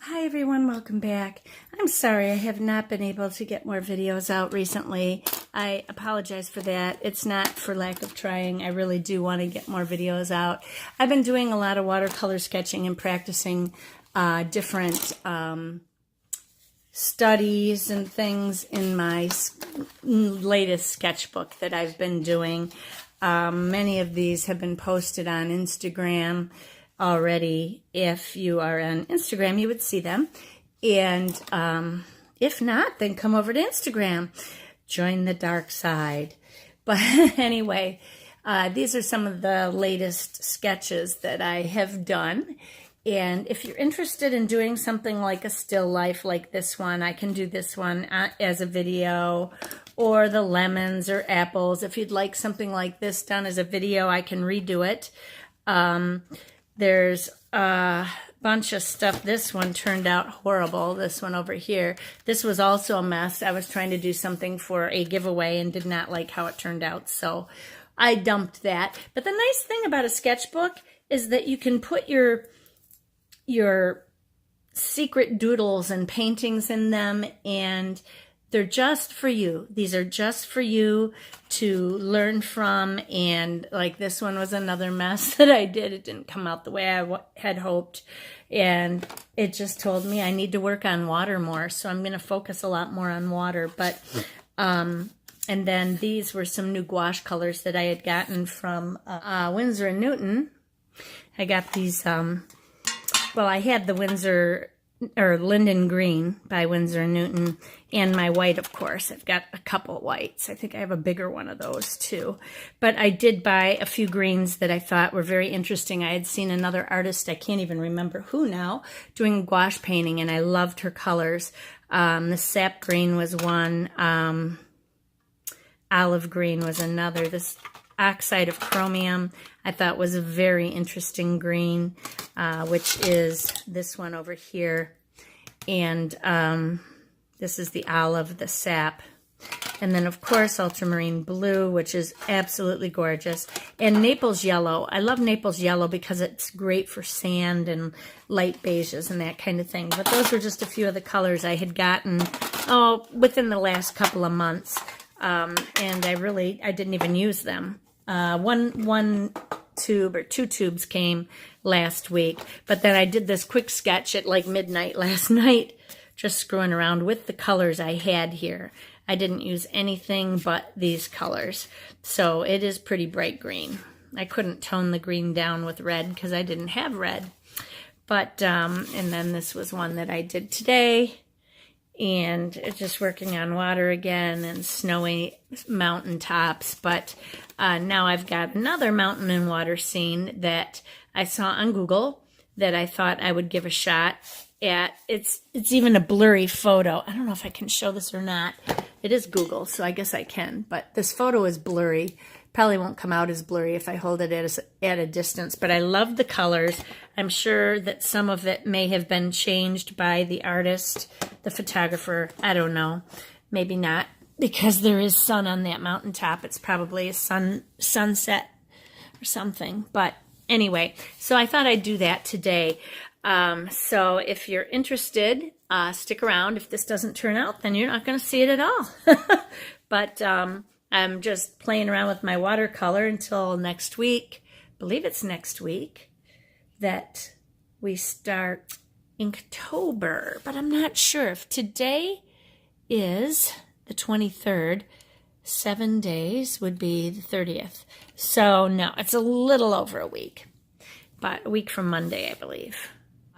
Hi everyone, welcome back. I'm sorry I have not been able to get more videos out recently. I apologize for that. It's not for lack of trying. I really do want to get more videos out. I've been doing a lot of watercolor sketching and practicing different studies and things in my latest sketchbook that I've been doing. Many of these have been posted on Instagram already. If you are on Instagram, you would see them. And if not, then come over to Instagram. Join the dark side. But anyway, these are some of the latest sketches that I have done. And if you're interested in doing something like a still life like this one, I can do this one as a video, or the lemons or apples. If you'd like something like this done as a video, I can redo it. There's a bunch of stuff. This one turned out horrible, this one over here. This was also a mess. I was trying to do something for a giveaway and did not like how it turned out, so I dumped that. But the nice thing about a sketchbook is that you can put your secret doodles and paintings in them, and they're just for you. These are just for you to learn from. And like this one was another mess that I did. It didn't come out the way I had hoped. And it just told me I need to work on water more. So I'm going to focus a lot more on water. But, and then these were some new gouache colors that I had gotten from Winsor & Newton. I got these, well, I had the Linden Green by Winsor & Newton, and my white, of course. I've got a couple whites. I think I have a bigger one of those too. But I did buy a few greens that I thought were very interesting. I had seen another artist, I can't even remember who now, doing gouache painting, and I loved her colors. The sap green was one. Olive green was another. This oxide of chromium I thought was a very interesting green, which is this one over here. And this is the olive, the sap. And then, of course, ultramarine blue, which is absolutely gorgeous. And Naples yellow. I love Naples yellow because it's great for sand and light beiges and that kind of thing. But those were just a few of the colors I had gotten within the last couple of months. And I didn't even use them. One tube or two tubes came last week, but then I did this quick sketch at like midnight last night, just screwing around with the colors I had here. I didn't use anything but these colors, so it is pretty bright green. I couldn't tone the green down with red because I didn't have red. But and then this was one that I did today, and it's just working on water again and snowy mountaintops. But now I've got another mountain and water scene that I saw on Google that I thought I would give a shot at. It's even a blurry photo. I don't know if I can show this or not. It is Google, so I guess I can. But this photo is blurry. Probably won't come out as blurry if I hold it at a distance. But I love the colors. I'm sure that some of it may have been changed by the artist, the photographer. I don't know. Maybe not. Because there is sun on that mountaintop. It's probably a sunset or something. But anyway, so I thought I'd do that today. So if you're interested, stick around. If this doesn't turn out, then you're not going to see it at all. But I'm just playing around with my watercolor until next week. I believe it's next week that we start Inktober. But I'm not sure if today is the 23rd, 7 days would be the 30th. So no, it's a little over a week, but a week from Monday, I believe.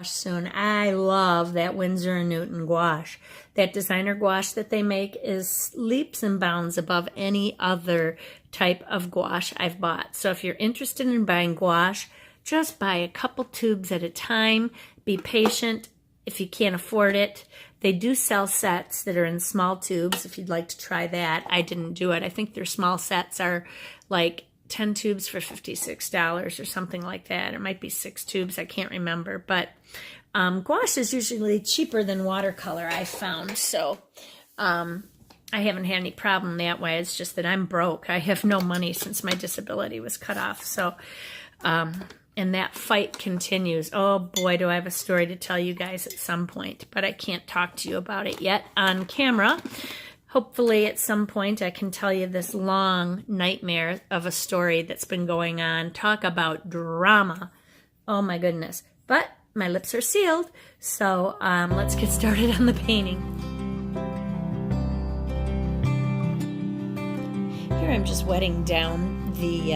Soon. I love that Winsor & Newton gouache. That designer gouache that they make is leaps and bounds above any other type of gouache I've bought. So if you're interested in buying gouache, just buy a couple tubes at a time. Be patient if you can't afford it. They do sell sets that are in small tubes if you'd like to try that. I didn't do it. I think their small sets are like 10 tubes for $56 or something like that. It might be 6 tubes. I can't remember. But gouache is usually cheaper than watercolor, I found. So I haven't had any problem that way. It's just that I'm broke. I have no money since my disability was cut off. So And that fight continues. Oh boy, do I have a story to tell you guys at some point, but I can't talk to you about it yet on camera. Hopefully at some point I can tell you this long nightmare of a story that's been going on. Talk about drama. Oh my goodness. But my lips are sealed, so let's get started on the painting. Here I'm just wetting down the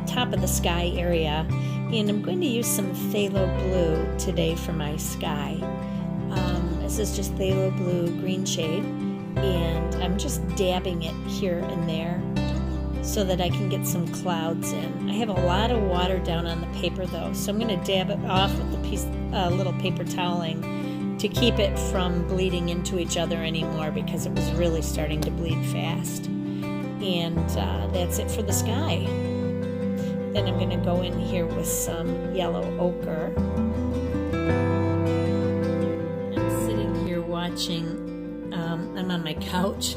top of the sky area, and I'm going to use some phthalo blue today for my sky. This is just phthalo blue green shade, and I'm just dabbing it here and there so that I can get some clouds in. I have a lot of water down on the paper though, so I'm going to dab it off with a little paper toweling to keep it from bleeding into each other anymore, because it was really starting to bleed fast. And that's it for the sky. Then I'm going to go in here with some yellow ochre. I'm sitting here watching, I'm on my couch.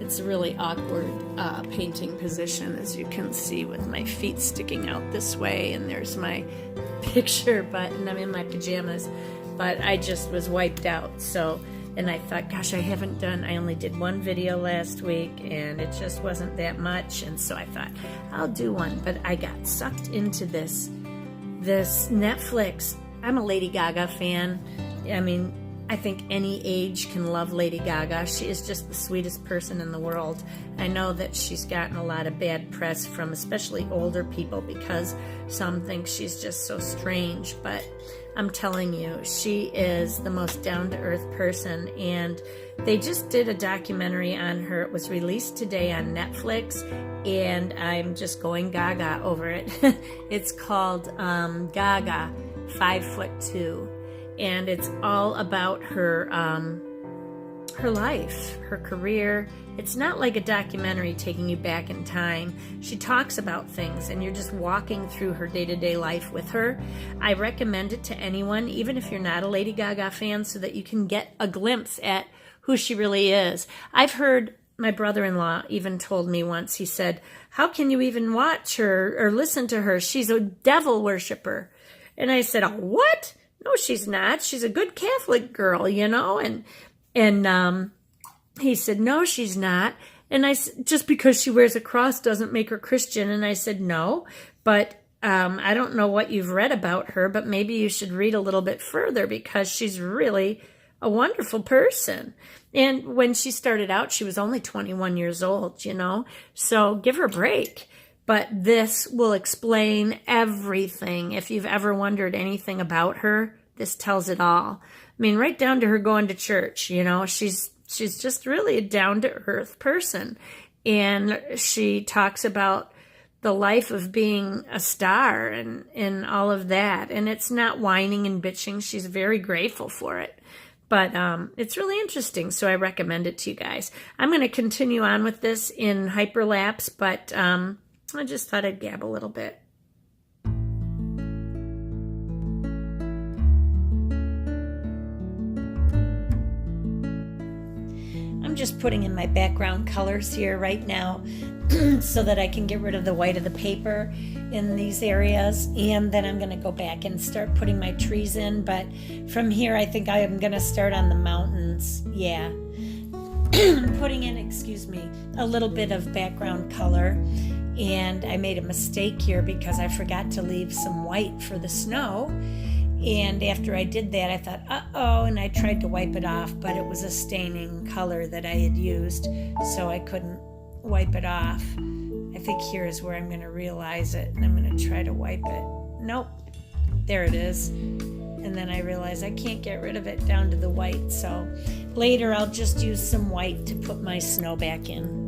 It's a really awkward painting position, as you can see, with my feet sticking out this way, and there's my picture, and I'm in my pajamas, but I just was wiped out. So, and I thought, gosh, I only did one video last week, and it just wasn't that much, and so I thought, I'll do one, but I got sucked into this Netflix. I'm a Lady Gaga fan. I mean, I think any age can love Lady Gaga. She is just the sweetest person in the world. I know that she's gotten a lot of bad press from especially older people because some think she's just so strange, but I'm telling you, she is the most down-to-earth person, and they just did a documentary on her. It was released today on Netflix, and I'm just going gaga over it. It's called Gaga, 5'2", and it's all about her life, her career. It's not like a documentary taking you back in time. She talks about things, and you're just walking through her day-to-day life with her. I recommend it to anyone, even if you're not a Lady Gaga fan, so that you can get a glimpse at who she really is. I've heard my brother-in-law even told me once, he said, how can you even watch her or listen to her? She's a devil worshiper. And I said, oh, what? No, she's not. She's a good Catholic girl, you know? And he said, no, she's not. And I said, just because she wears a cross doesn't make her Christian. And I said, no, but I don't know what you've read about her, but maybe you should read a little bit further, because she's really a wonderful person. And when she started out, she was only 21 years old, you know, so give her a break. But this will explain everything. If you've ever wondered anything about her, this tells it all. I mean, right down to her going to church, you know, she's just really a down-to-earth person. And she talks about the life of being a star and all of that. And it's not whining and bitching. She's very grateful for it. But it's really interesting, so I recommend it to you guys. I'm going to continue on with this in hyperlapse, but I just thought I'd gab a little bit. I'm just putting in my background colors here right now so that I can get rid of the white of the paper in these areas, and then I'm going to go back and start putting my trees in. But from here, I think I am going to start on the mountains. Yeah. I'm putting in, a little bit of background color, and I made a mistake here because I forgot to leave some white for the snow. And after I did that, I thought, uh-oh, and I tried to wipe it off, but it was a staining color that I had used, so I couldn't wipe it off. I think here is where I'm going to realize it, and I'm going to try to wipe it. Nope, there it is. And then I realize I can't get rid of it down to the white, so later I'll just use some white to put my snow back in.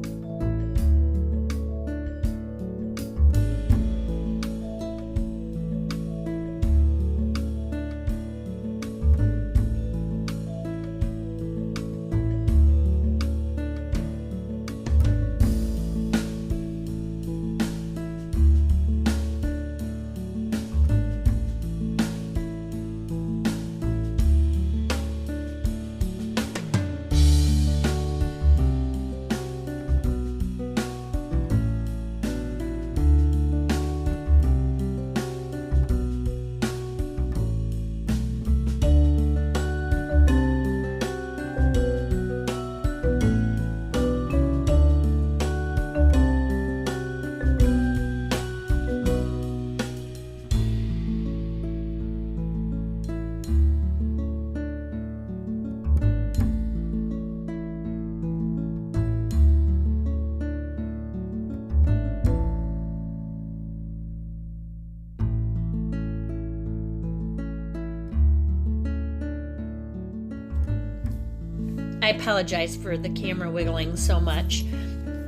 I apologize for the camera wiggling so much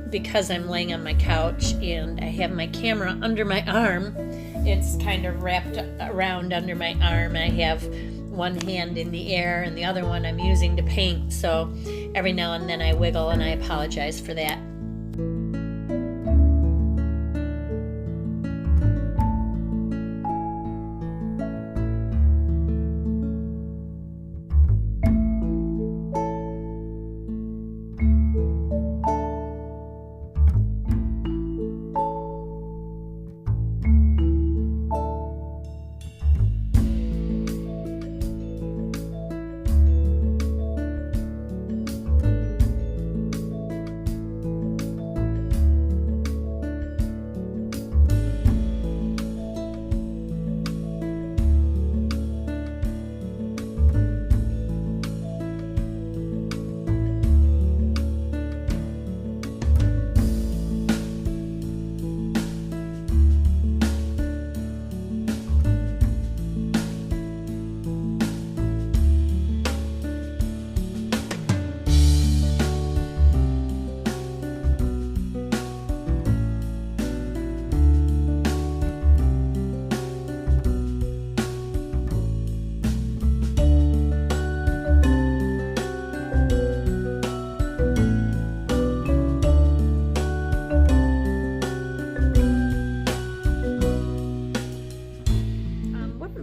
because I'm laying on my couch and I have my camera under my arm. It's kind of wrapped around under my arm. I have one hand in the air and the other one I'm using to paint. So every now and then I wiggle, and I apologize for that.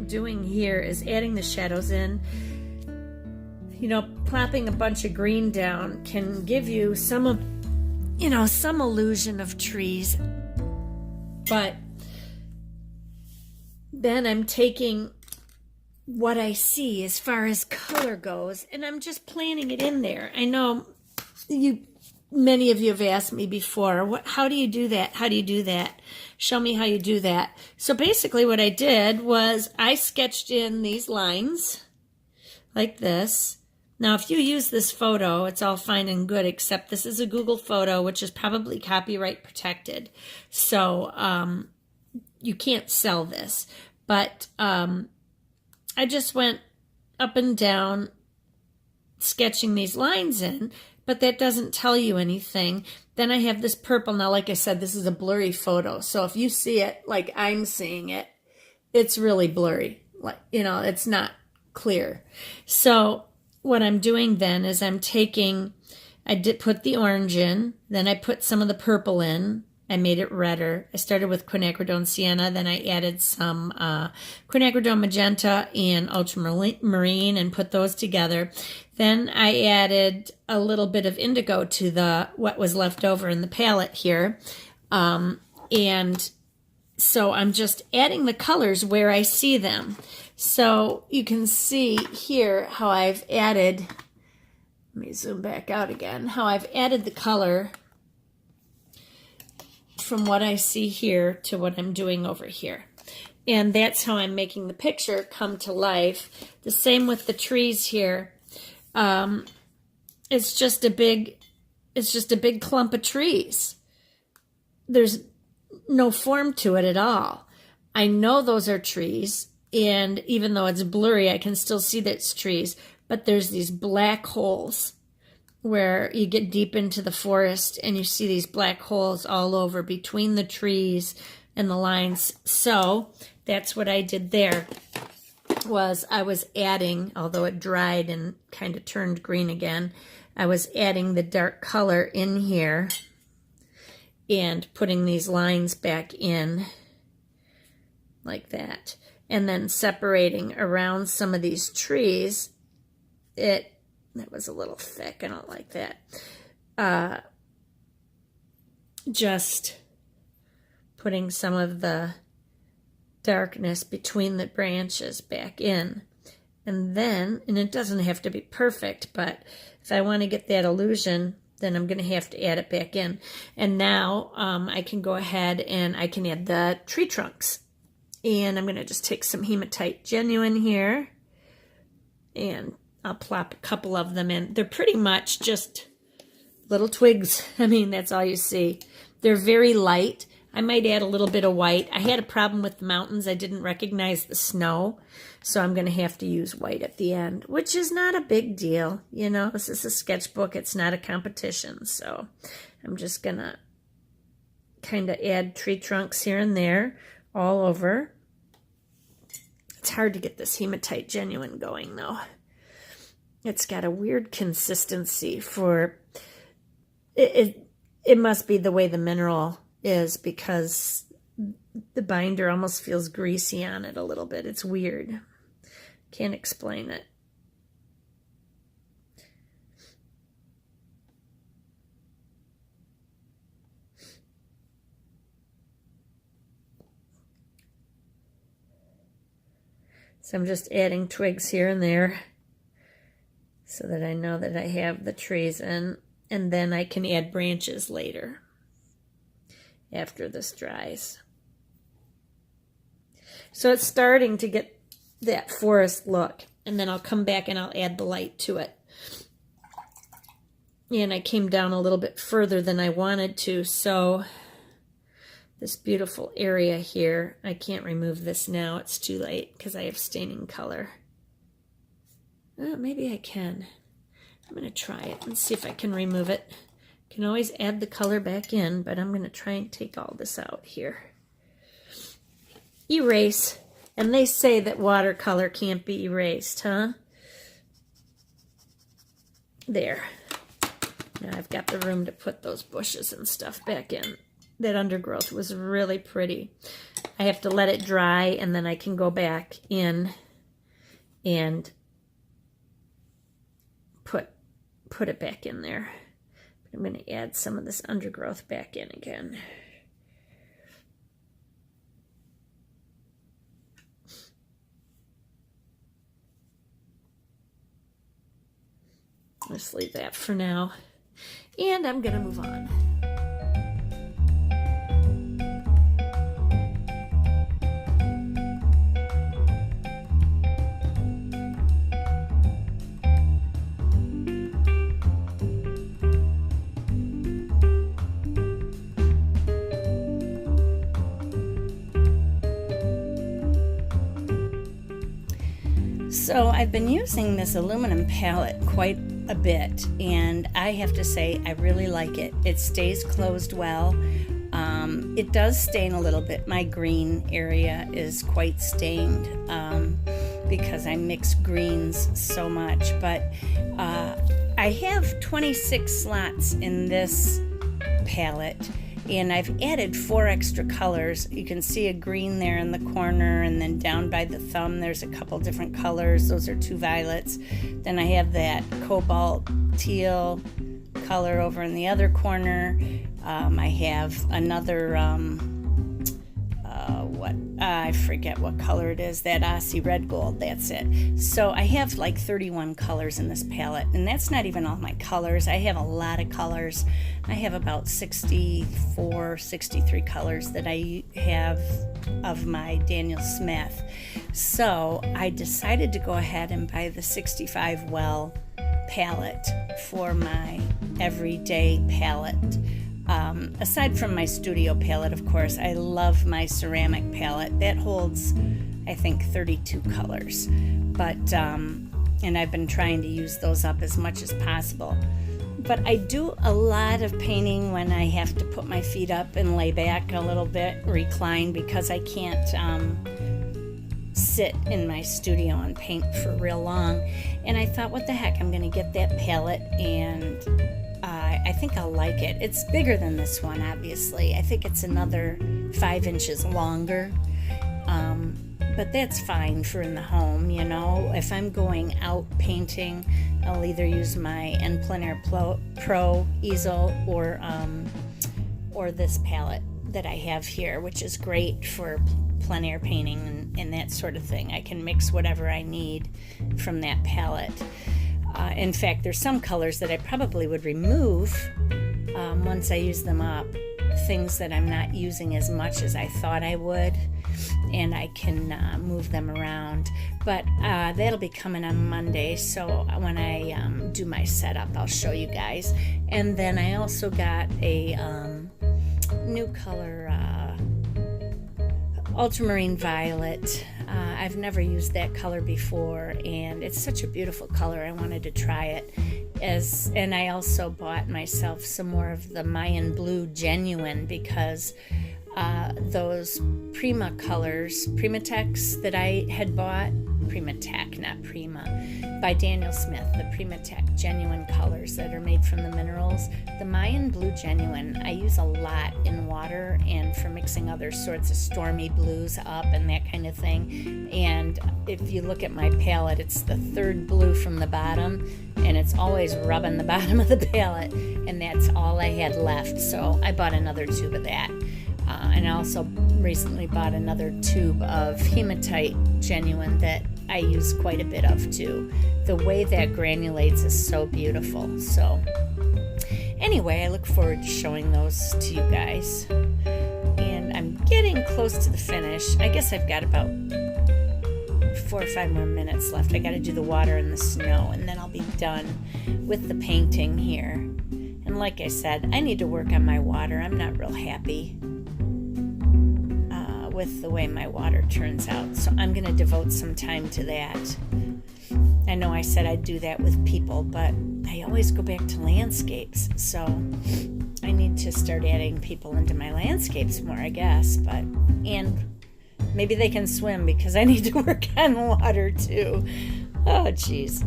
Doing here is adding the shadows in. You know, plopping a bunch of green down can give you some of, you know, some illusion of trees, but then I'm taking what I see as far as color goes and I'm just planting it in there. I know many of you have asked me before, how do you do that? How do you do that? Show me how you do that. So basically what I did was I sketched in these lines like this. Now, if you use this photo, it's all fine and good, except this is a Google photo, which is probably copyright protected. So you can't sell this. But I just went up and down sketching these lines in, but that doesn't tell you anything. Then I have this purple. Now, like I said, this is a blurry photo. So if you see it like I'm seeing it, it's really blurry. Like, you know, it's not clear. So what I'm doing then is I did put the orange in, then I put some of the purple in. I made it redder. I started with quinacridone sienna, then I added some quinacridone magenta and ultramarine and put those together. Then I added a little bit of indigo to what was left over in the palette here. And so I'm just adding the colors where I see them. So you can see here how I've added, let me zoom back out again, how I've added the color from what I see here to what I'm doing over here. And that's how I'm making the picture come to life. The same with the trees here. It's just a big clump of trees. There's no form to it at all. I know those are trees, and even though it's blurry, I can still see that it's trees, but there's these black holes where you get deep into the forest and you see these black holes all over between the trees and the lines. So that's what I did there, was I was adding, although it dried and kind of turned green again, I was adding the dark color in here and putting these lines back in like that. And then separating around some of these trees. That was a little thick. I don't like that. Just putting some of the darkness between the branches back in. And then, and it doesn't have to be perfect, but if I want to get that illusion, then I'm going to have to add it back in. And now I can go ahead and I can add the tree trunks. And I'm going to just take some hematite genuine here, and I'll plop a couple of them in. They're pretty much just little twigs. I mean, that's all you see. They're very light. I might add a little bit of white. I had a problem with the mountains. I didn't recognize the snow, so I'm going to have to use white at the end, which is not a big deal. You know, this is a sketchbook. It's not a competition, so I'm just going to kind of add tree trunks here and there all over. It's hard to get this hematite genuine going, though. It's got a weird consistency for it. It must be the way the mineral is, because the binder almost feels greasy on it a little bit. It's weird. Can't explain it. So I'm just adding twigs here and there so that I know that I have the trees in, and then I can add branches later after this dries. So it's starting to get that forest look, and then I'll come back and I'll add the light to it. And I came down a little bit further than I wanted to, so this beautiful area here, I can't remove this now, it's too late because I have staining color. Maybe I can. I'm going to try it and see if I can remove it. Can always add the color back in, but I'm going to try and take all this out here. Erase. And they say that watercolor can't be erased, huh? There. Now I've got the room to put those bushes and stuff back in. That undergrowth was really pretty. I have to let it dry, and then I can go back in and put it back in there. I'm going to add some of this undergrowth back in again. Let's leave that for now. And I'm going to move on. So I've been using this aluminum palette quite a bit, and I have to say I really like it. It stays closed well. It does stain a little bit. My green area is quite stained because I mix greens so much, but I have 26 slots in this palette, and I've added 4 extra colors. You can see a green there in the corner, and then down by the thumb there's a couple different colors. Those are 2 violets. Then I have that cobalt teal color over in the other corner. I have another, I forget what color it is, that Aussie red gold, that's it. So I have like 31 colors in this palette, and that's not even all my colors. I have a lot of colors. I have about 64, 63 colors that I have of my Daniel Smith. So I decided to go ahead and buy the 65 well palette for my everyday palette. Aside from my studio palette, of course, I love my ceramic palette. That holds, I think, 32 colors. But, and I've been trying to use those up as much as possible. But I do a lot of painting when I have to put my feet up and lay back a little bit, recline, because I can't sit in my studio and paint for real long. And I thought, what the heck, I'm going to get that palette, and I think I'll like it. It's bigger than this one, obviously. I think it's another 5 inches longer. But that's fine for in the home, you know. If I'm going out painting, I'll either use my N Plein Air Pro easel or this palette that I have here, which is great for plein air painting and that sort of thing. I can mix whatever I need from that palette. In fact, there's some colors that I probably would remove once I use them up, things that I'm not using as much as I thought I would, and I can move them around. But that'll be coming on Monday, so when I do my setup, I'll show you guys. And then I also got a new color, ultramarine violet. I've never used that color before, and it's such a beautiful color. I wanted to try it. And I also bought myself some more of the Mayan Blue Genuine, because those Prima colors, Primatech that I had bought, Primatech, not Prima, by Daniel Smith, the Primatech Genuine colors that are made from the minerals. The Mayan Blue Genuine I use a lot in water and for mixing other sorts of stormy blues up and that kind of thing. And if you look at my palette, it's the third blue from the bottom, and it's always rubbing the bottom of the palette, and that's all I had left. So I bought another tube of that. And I also recently bought another tube of Hematite Genuine that I use quite a bit of too. The way that granulates is so beautiful. So anyway, I look forward to showing those to you guys. And I'm getting close to the finish. I guess I've got about 4 or 5 more minutes left. I got to do the water and the snow, and then I'll be done with the painting here. And like I said, I need to work on my water. I'm not real happy with the way my water turns out, so I'm going to devote some time to that. I know I said I'd do that with people, but I always go back to landscapes, so I need to start adding people into my landscapes more, I guess. But and maybe they can swim, because I need to work on water too. Oh geez.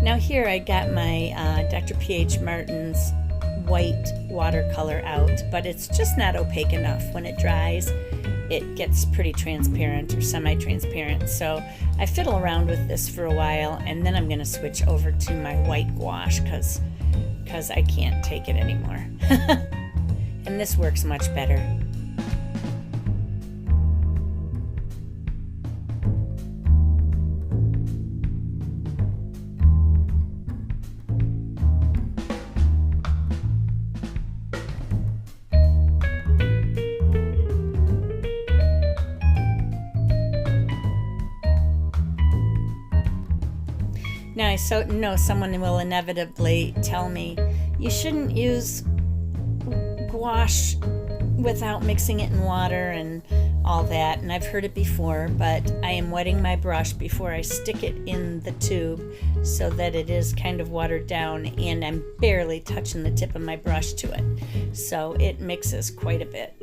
Now here I got my Dr. P.H. Martin's white watercolor out, but it's just not opaque enough. When it dries, it gets pretty transparent or semi-transparent. So I fiddle around with this for a while, and then I'm going to switch over to my white gouache because I can't take it anymore. And this works much better. Now, I know someone will inevitably tell me, you shouldn't use gouache without mixing it in water and all that, and I've heard it before, but I am wetting my brush before I stick it in the tube so that it is kind of watered down, and I'm barely touching the tip of my brush to it, so it mixes quite a bit.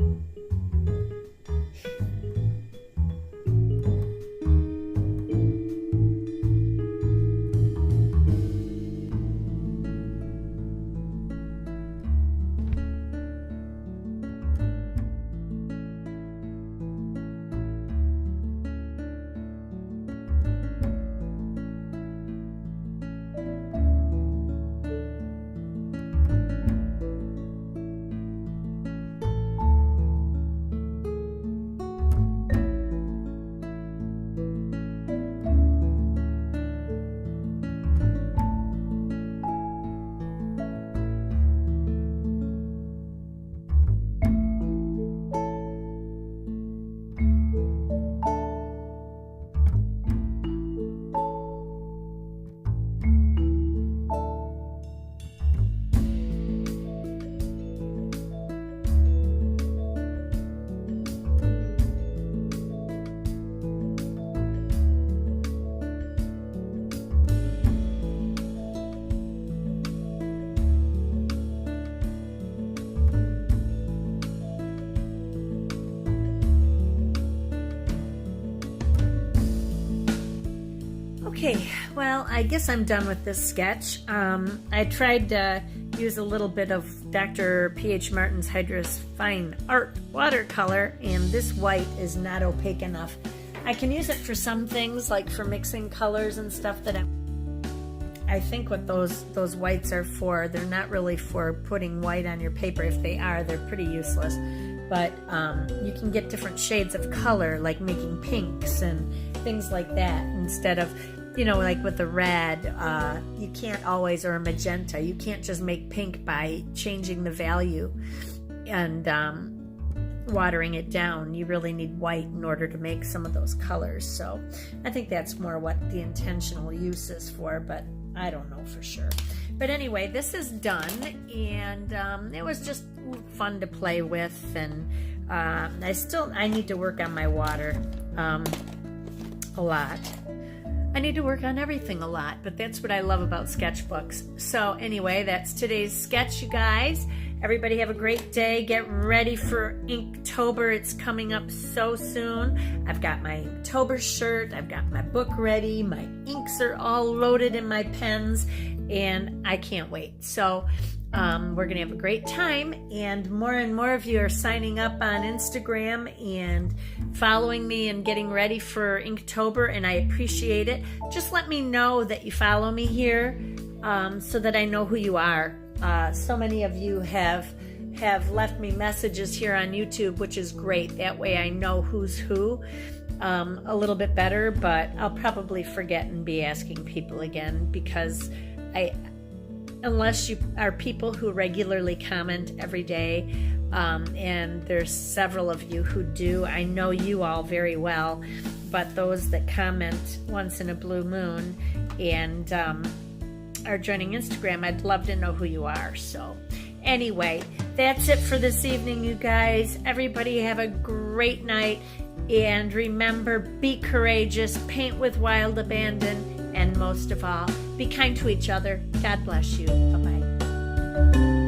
Okay, well, I guess I'm done with this sketch. I tried to use a little bit of Dr. P.H. Martin's Hydra's Fine Art watercolor, and this white is not opaque enough. I can use it for some things, like for mixing colors and stuff that I'm I think what those whites are for, they're not really for putting white on your paper. If they are, they're pretty useless. But you can get different shades of color, like making pinks and things like that, instead of, like with the red, you can't always, or a magenta, you can't just make pink by changing the value and watering it down. You really need white in order to make some of those colors. So I think that's more what the intentional use is for, but I don't know for sure. But anyway, this is done, and it was just fun to play with, and I need to work on my water a lot. I need to work on everything a lot, but that's what I love about sketchbooks. So anyway, that's today's sketch, you guys. Everybody have a great day. Get ready for Inktober. It's coming up so soon. I've got my Inktober shirt. I've got my book ready. My inks are all loaded in my pens, and I can't wait. So we're going to have a great time, and more of you are signing up on Instagram and following me and getting ready for Inktober, and I appreciate it. Just let me know that you follow me here so that I know who you are. So many of you have left me messages here on YouTube, which is great. That way I know who's who a little bit better, but I'll probably forget and be asking people again, because unless you are people who regularly comment every day, and there's several of you who do, I know you all very well, but those that comment once in a blue moon and are joining Instagram, I'd love to know who you are. So anyway, that's it for this evening, you guys. Everybody have a great night, and remember, be courageous, paint with wild abandon, and most of all, be kind to each other. God bless you. Bye-bye.